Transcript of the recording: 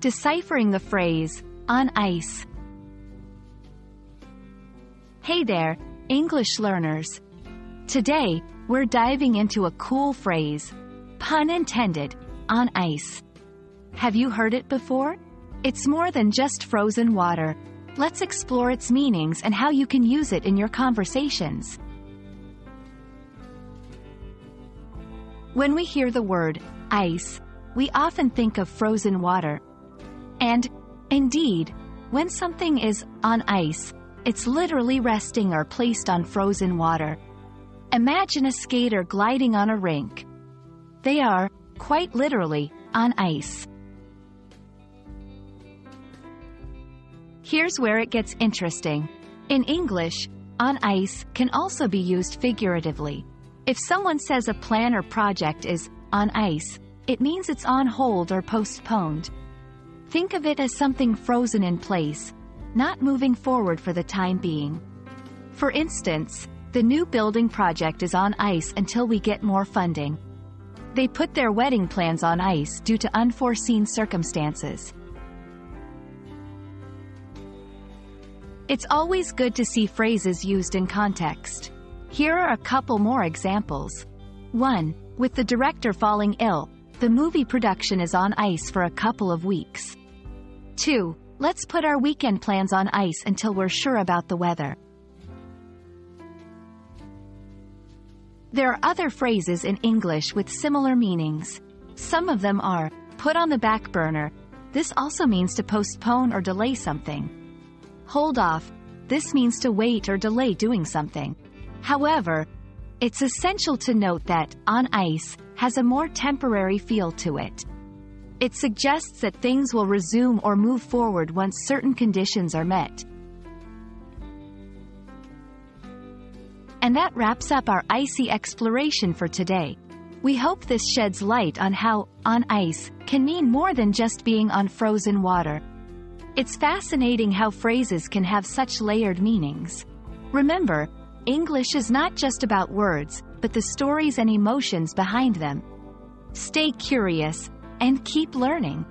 Deciphering the phrase, on ice. Hey there, English learners. Today, we're diving into a cool phrase, pun intended, on ice. Have you heard it before? It's more than just frozen water. Let's explore its meanings and how you can use it in your conversations. When we hear the word ice, we often think of frozen water. And, indeed, when something is on ice, it's literally resting or placed on frozen water. Imagine a skater gliding on a rink. They are, quite literally, on ice. Here's where it gets interesting. In English, on ice can also be used figuratively. If someone says a plan or project is on ice, it means it's on hold or postponed. Think of it as something frozen in place, not moving forward for the time being. For instance, the new building project is on ice until we get more funding. They put their wedding plans on ice due to unforeseen circumstances. It's always good to see phrases used in context. Here are a couple more examples. 1. With the director falling ill, the movie production is on ice for a couple of weeks. 2. Let's put our weekend plans on ice until we're sure about the weather. There are other phrases in English with similar meanings. Some of them are put on the back burner. This also means to postpone or delay something. Hold off. This means to wait or delay doing something. However, it's essential to note that on ice has a more temporary feel to it. It suggests that things will resume or move forward once certain conditions are met. And that wraps up our icy exploration for today. We hope this sheds light on how on ice can mean more than just being on frozen water. It's fascinating how phrases can have such layered meanings. Remember, English is not just about words, but the stories and emotions behind them. Stay curious, and keep learning.